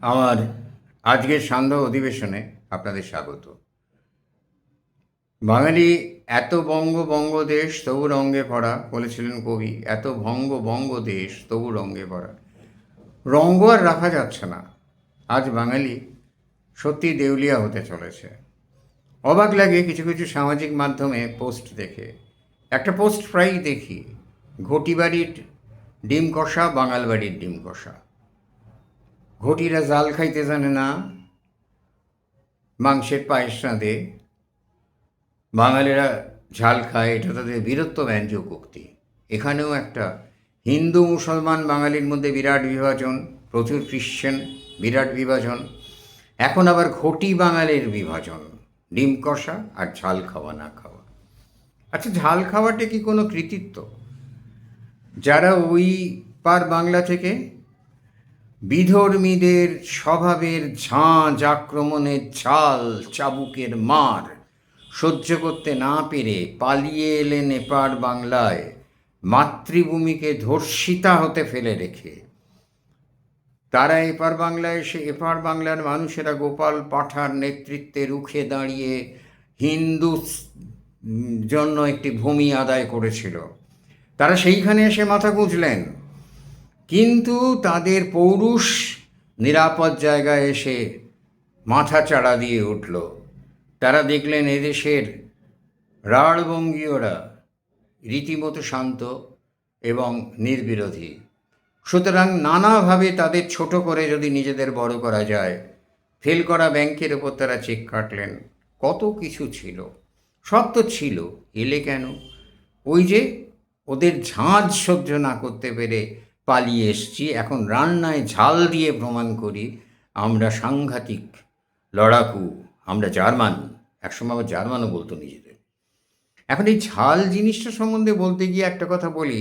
আমার আজকের সান্ধ্য অধিবেশনে আপনাদের স্বাগত। বাঙালি এত বঙ্গ বঙ্গ দেশ তবু রঙ্গে ভরা বলেছিলেন কবি, এত ভঙ্গ বঙ্গ দেশ তবু রঙ্গে ভরা। রঙ্গ আর রাখা যাচ্ছে না। আজ বাঙালি সত্যি দেউলিয়া হতে চলেছে। অবাক লাগে কিছু কিছু সামাজিক মাধ্যমে পোস্ট দেখে। একটা পোস্ট প্রায়ই দেখি, ঘটি বাড়ির ডিম কষা, বাঙাল বাড়ির ডিম কষা। ঘটিরা জাল খাইতে জানে না, মাংসের পায়েস রাঁধে, বাঙালিরা ঝাল খায়, এটা তাদের বীরত্ব ব্যঞ্জক উক্তি। এখানেও একটা হিন্দু মুসলমান বাঙালির মধ্যে বিরাট বিভাজন, প্রচুর খ্রিশ্চান, বিরাট বিভাজন। এখন আবার ঘটি বাঙালির বিভাজন, ডিম কষা আর ঝাল খাওয়া না খাওয়া। আচ্ছা, ঝাল খাওয়াটা কি কোনো কৃতিত্ব? যারা ওই পার বাংলা থেকে বিধর্মীদের স্বভাবের ঝাঁঝ, আক্রমণের ঝাল, চাবুকের মার সহ্য করতে না পেরে পালিয়ে এলেন এপার বাংলায়, মাতৃভূমিকে ধর্ষিতা হতে ফেলে রেখে। তারা এপার বাংলায় এসে এপার বাংলার মানুষেরা গোপাল পাঠার নেতৃত্বে রুখে দাঁড়িয়ে হিন্দু জন্য একটি ভূমি আদায় করেছিল। তারা সেইখানে এসে মাথা গুঁজলেন, কিন্তু তাদের পৌরুষ নিরাপদ জায়গায় এসে মাথা চাড়া দিয়ে উঠল। তারা দেখলেন এদেশের রাঢ়বঙ্গীয়রা রীতিমতো শান্ত এবং নির্বিরোধী। সুতরাং নানাভাবে তাদের ছোট করে যদি নিজেদের বড় করা যায়, ফেল করা ব্যাংকের ওপর তারা চেক কাটলেন। কত কিছু ছিল, সব তো ছিল। এলে কেন? ওই যে ওদের ঝাঁঝ সহ্য না করতে পেরে পালিয়ে এসছি। এখন রান্নায় ঝাল দিয়ে প্রমাণ করি আমরা সাংঘাতিক লড়াকু, আমরা জার্মান। একসময় আবার জার্মানও বলতো নিজেদের। এখন এই ঝাল জিনিসটা সম্বন্ধে বলতে গিয়ে একটা কথা বলি,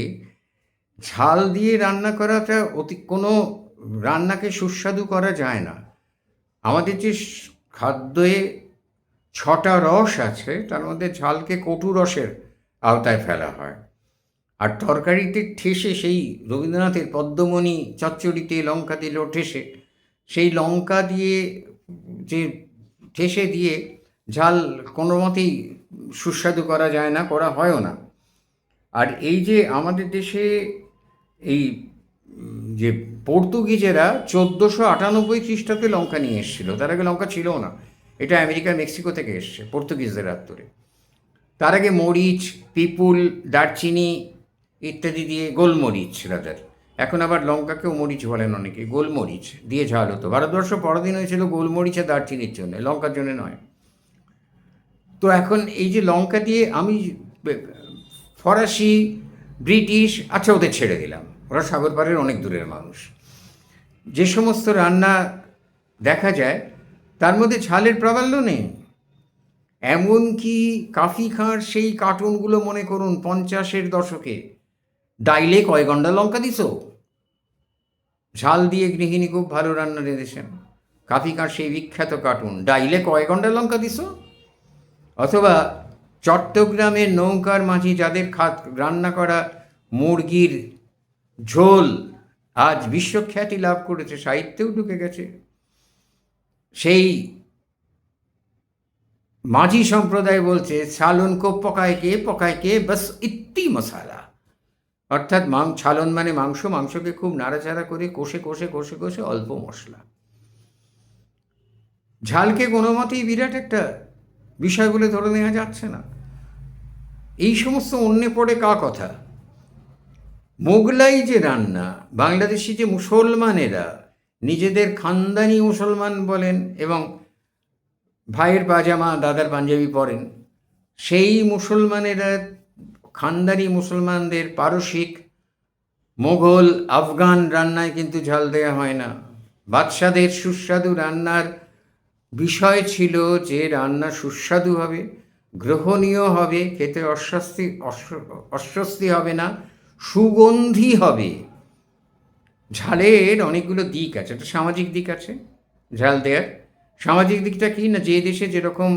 ঝাল দিয়ে রান্না করাটা কোনো রান্নাকে সুস্বাদু করা যায় না। আমাদের যে খাদ্যে 6টা রস আছে, তার মধ্যে ঝালকে কটু রসের আওতায় ফেলা হয়। আর তরকারিতে ঠেসে সেই রবীন্দ্রনাথের পদ্মমণি চচ্চড়িতে লঙ্কা দিল ঠেসে, সেই লঙ্কা দিয়ে যে ঠেসে দিয়ে ঝাল কোনো মতেই সুস্বাদু করা যায় না, করা হয়ও না। আর এই যে আমাদের দেশে এই যে পর্তুগিজেরা 1498 খ্রিস্টাব্দে লঙ্কা নিয়ে এসেছিল, তার আগে লঙ্কা ছিলও না। এটা আমেরিকা মেক্সিকো থেকে এসছে পর্তুগিজদের হাত ধরে। তার আগে মরিচ, পিপুল, দারচিনি ইত্যাদি দিয়ে, গোলমরিচ রাজার, এখন আবার লঙ্কাকেও মরিচ বলেন অনেকে, গোলমরিচ দিয়ে ঝাল হতো। ভারতবর্ষ পরাধীন হয়েছিল গোলমরিচ আর দারচিনির জন্য, লঙ্কার জন্য নয়। তো এখন এই যে লঙ্কা দিয়ে আমি ফরাসি, ব্রিটিশ, আচ্ছা ওদের ছেড়ে দিলাম, ওরা সাগর পাড়ের অনেক দূরের মানুষ। যে সমস্ত রান্না দেখা যায় তার মধ্যে ঝালের প্রাবল্য নেই। এমনকি কাফি খাঁর সেই কার্টুনগুলো মনে করুন 50-এর দশকে, ডাইলে কয় গন্ডা লঙ্কা দিস, ঝাল দিয়ে গৃহিণী খুব ভালো রান্না রেঁধেছেন। কাফি খাঁর সেই বিখ্যাত কার্টুন, ডাইলে কয় গন্ডা লঙ্কা দিস। অথবা চট্টগ্রামের নৌকার মাঝি যাদের রান্না করা মুরগির ঝোল আজ বিশ্বখ্যাতি লাভ করেছে, সাহিত্যেও ঢুকে গেছে। সেই মাঝি সম্প্রদায় বলছে ছালন কো পকায় কে বাস ইত্তি মশালা, অর্থাৎ ছালন মানে মাংস, মাংসকে খুব নাড়াচাড়া করে কষে কষে কষে কষে অল্প মশলা। ঝালকে কোনো মতেই বিরাট একটা বিষয় বলে ধরে নেওয়া যাচ্ছে না। এই সমস্ত অন্যে পড়ে কথা। মোগলাই যে রান্না, বাংলাদেশি যে মুসলমানেরা নিজেদের খানদানি মুসলমান বলেন এবং ভাইয়ের পাজামা দাদার পাঞ্জাবি পরেন, সেই মুসলমানেরা খানদানি মুসলমানদের পারসিক, মোগল, আফগান রান্নায় কিন্তু ঝাল দেওয়া হয় না। বাদশাদের সুস্বাদু রান্নার বিষয় ছিল যে রান্না সুস্বাদু হবে, গ্রহণীয় হবে, খেতে অস্বস্তি হবে না, সুগন্ধি হবে। ঝালের অনেকগুলো দিক আছে, একটা সামাজিক দিক আছে ঝাল দেওয়ার। সামাজিক দিকটা কি না, যে দেশে যেরকম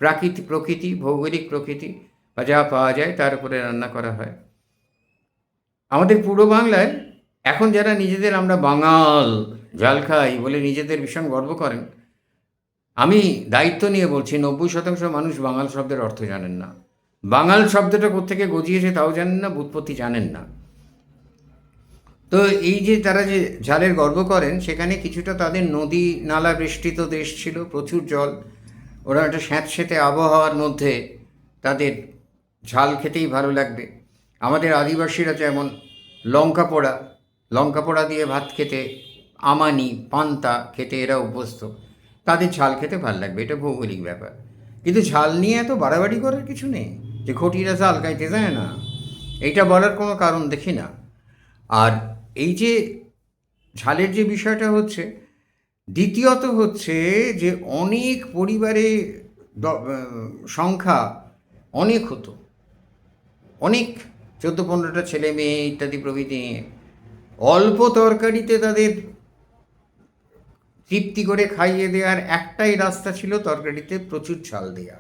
প্রকৃতি, ভৌগোলিক প্রকৃতি বা যা পাওয়া যায় তার উপরে রান্না করা হয়। আমাদের পূর্ব বাংলায় এখন যারা নিজেদের আমরা বাঙাল ঝাল খাই বলে নিজেদের ভীষণ গর্ব করেন। আমি দায়িত্ব নিয়ে বলছি 90% মানুষ বাঙাল শব্দের অর্থ জানেন না। বাঙাল শব্দটা কোত্থেকে গজিয়েছে তাও জানেন না, ব্যুৎপত্তি জানেন না। তো এই যে তারা যে ঝালের গর্ব করেন, সেখানে কিছুটা তাদের নদী নালা বেষ্টিত দেশ ছিল, প্রচুর জল। ওরা একটা স্যাঁতসেঁতে আবহাওয়ার মধ্যে তাদের ঝাল খেতেই ভালো লাগবে। আমাদের আদিবাসীরা যেমন লঙ্কা পোড়া দিয়ে ভাত খেতে, আমানি পান্তা খেতে এরা অভ্যস্ত, তাদের ঝাল খেতে ভালো লাগবে, এটা ভৌগোলিক ব্যাপার। কিন্তু ঝাল নিয়ে এত বাড়াবাড়ি করার কিছু নেই যে ঘটিরা ঝাল খাইতে যায় না, এইটা বলার কোনো কারণ দেখি না। আর এই যে ঝালের যে বিষয়টা হচ্ছে, দ্বিতীয়ত হচ্ছে যে অনেক পরিবারে সংখ্যা অনেক হতো, অনেক 14-15টা ছেলে মেয়ে ইত্যাদি প্রভৃতি নিয়ে অল্প তরকারিতে তাদের তৃপ্তি করে খাইয়ে দেওয়ার একটাই রাস্তা ছিল তরকারিতে প্রচুর ঝাল দেওয়া।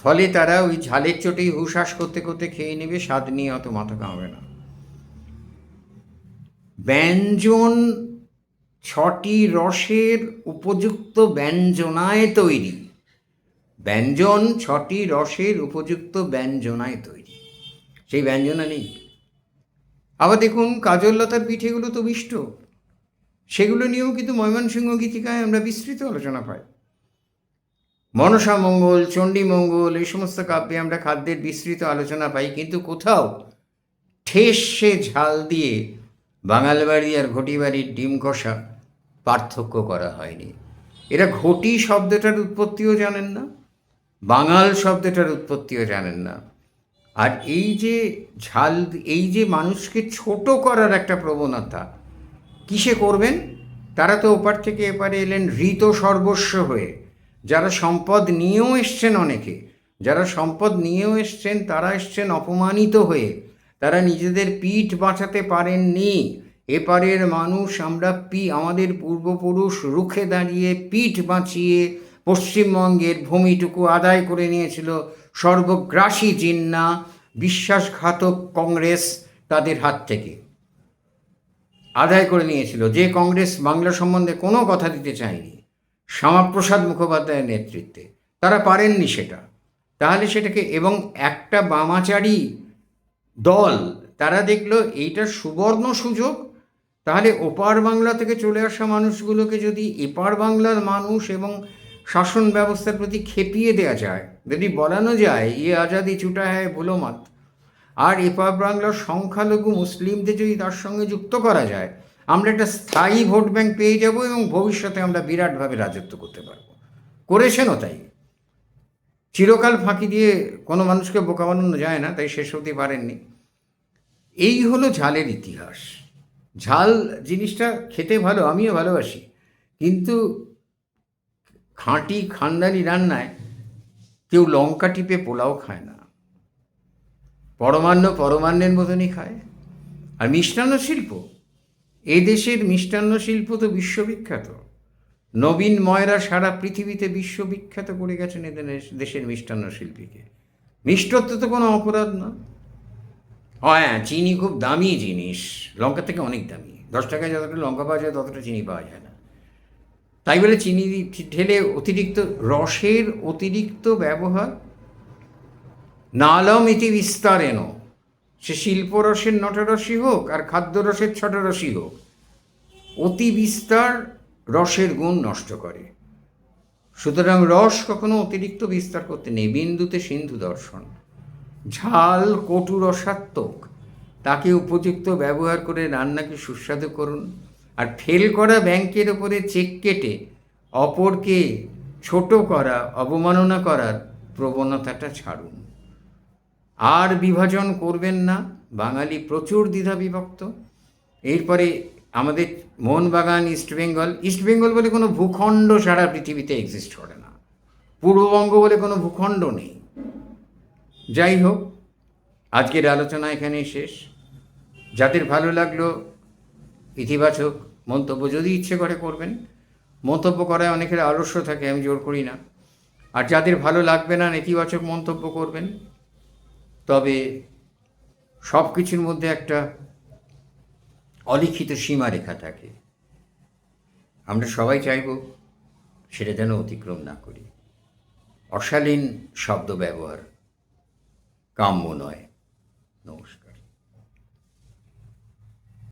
ফলে তারা ওই ঝালের চোটেই হুশাস করতে করতে খেয়ে নেবে, স্বাদ নিয়ে অত মাথা কামাবে না। ব্যঞ্জন 6টি রসের উপযুক্ত ব্যঞ্জনায় তৈরি, ব্যঞ্জন 6টি রসের উপযুক্ত ব্যঞ্জনায় তৈরি, সেই ব্যঞ্জনা নেই। আবার দেখুন কাজললতার পিঠেগুলো তো মিষ্ট, সেগুলো নিয়েও কিন্তু ময়মনসিংহ গীতিকায় আমরা বিস্তৃত আলোচনা পাই। মনসা মঙ্গল, চণ্ডী মঙ্গল, এই সমস্ত কাব্যে আমরা খাদ্যের বিস্তৃত আলোচনা পাই, কিন্তু কোথাও ঠেস সে ঝাল দিয়ে বাঙাল বাড়ি আর ঘটি বাড়ির ডিম কষা পার্থক্য করা হয়নি। এরা ঘটি শব্দটার উৎপত্তিও জানেন না, বাঙাল শব্দটার উৎপত্তিও জানেন না। আর এই যে ঝাল, এই যে মানুষকে ছোট করার একটা প্রবণতা, কিসে করবেন? তারা তো ওপার থেকে এপারে এলেন হৃত সর্বস্ব হয়ে। যারা সম্পদ নিয়েও এসছেন, অনেকে যারা সম্পদ নিয়েও এসছেন, তারা এসছেন অপমানিত হয়ে, তারা নিজেদের পিঠ বাঁচাতে পারেননি। এপারের মানুষ আমরা আমাদের পূর্বপুরুষ রুখে দাঁড়িয়ে পিঠ বাঁচিয়ে পশ্চিমবঙ্গের ভূমিটুকু আদায় করে নিয়েছিল সর্বগ্রাসী জিন্না বিশ্বাসঘাতক কংগ্রেস তাদের হাত থেকে আদায় করে নিয়েছিল, যে কংগ্রেস বাংলা সম্বন্ধে কোনো কথা দিতে চায়নি শ্যামাপ্রসাদ মুখোপাধ্যায়ের নেতৃত্বে। তারা পারেননি সেটা। তাহলে সেটাকে, এবং একটা বামাচারী দল তারা দেখলো এইটা সুবর্ণ সুযোগ, তাহলে ওপার বাংলা থেকে চলে আসা মানুষগুলোকে যদি এপার বাংলার মানুষ এবং শাসন ব্যবস্থার প্রতি খেপিয়ে দেওয়া যায়, যদি বলানো যায় ইয়ে আজাদি ছুটা হ্যায় ভুলো মত, আর এপার বাংলার সংখ্যালঘু মুসলিমদের যদি তার সঙ্গে যুক্ত করা যায়, আমরা একটা স্থায়ী ভোট ব্যাংক পেয়ে যাব এবং ভবিষ্যতে আমরা বিরাটভাবে রাজত্ব করতে পারব। করেছেনও তাই। চিরকাল ফাঁকি দিয়ে কোনো মানুষকে বোকা বানানো যায় না, তাই শেষ হতে পারেননি। এই হলো ঝালের ইতিহাস। ঝাল জিনিসটা খেতে ভালো, আমিও ভালোবাসি, কিন্তু খাঁটি খানদানি রান্নায় কেউ লঙ্কা টিপে পোলাও খায় না, পরমান্নের মতনই খায়। আর মিষ্টান্ন শিল্প, এই দেশের মিষ্টান্ন শিল্প তো বিশ্ববিখ্যাত। নবীন ময়রা সারা পৃথিবীতে বিশ্ববিখ্যাত করে গেছেন এদের দেশের মিষ্টান্ন শিল্পীকে। মিষ্টত্ব তো কোনো অপরাধ না। হ্যাঁ, চিনি খুব দামি জিনিস, লঙ্কা থেকে অনেক দামি। 10 টাকায় যতটা লঙ্কা পাওয়া যায় ততটা চিনি পাওয়া যায় না। তাই বলে চিনি ঢেলে অতিরিক্ত রসের অতিরিক্ত ব্যবহার, নালম ইতি বিস্তারেণ, সে শিল্পরসের নটরসই হোক আর খাদ্যরসের ছটরসই হোক, অতি বিস্তার রসের গুণ নষ্ট করে। সুতরাং রস কখনো অতিরিক্ত বিস্তার করতে নেই। বিন্দুতে সিন্ধু দর্শন। ঝাল কটু রসাত্মক, তাকে উপযুক্ত ব্যবহার করে রান্নাকে সুস্বাদু করুন। আর ফেল করা ব্যাংকের ওপরে চেক কেটে অপরকে ছোট করা, অবমাননা করার প্রবণতাটা ছাড়ুন। আর বিভাজন করবেন না। বাঙালি প্রচুর দ্বিধা বিভক্ত। এরপরে আমাদের মোহনবাগান, ইস্টবেঙ্গল বলে কোনো ভূখণ্ড সারা পৃথিবীতে এক্সিস্ট করে না। পূর্ববঙ্গ বলে কোনো ভূখণ্ড নেই। যাই হোক, আজকের আলোচনা এখানেই শেষ। যাদের ভালো লাগলো ইতিবাচক মন্তব্য যদি ইচ্ছে করে করবেন। মন্তব্য করায় অনেকের আলস্য থাকে, আমি জোর করি না। আর যাদের ভালো লাগবে না নেতিবাচক মন্তব্য করবেন। তবে সব কিছুর মধ্যে একটা অলিখিত সীমারেখা থাকে। আমরা সবাই চাইব সেটা যেন অতিক্রম না করি। অশালীন শব্দ ব্যবহার কাম্য নয়। নমস্কার।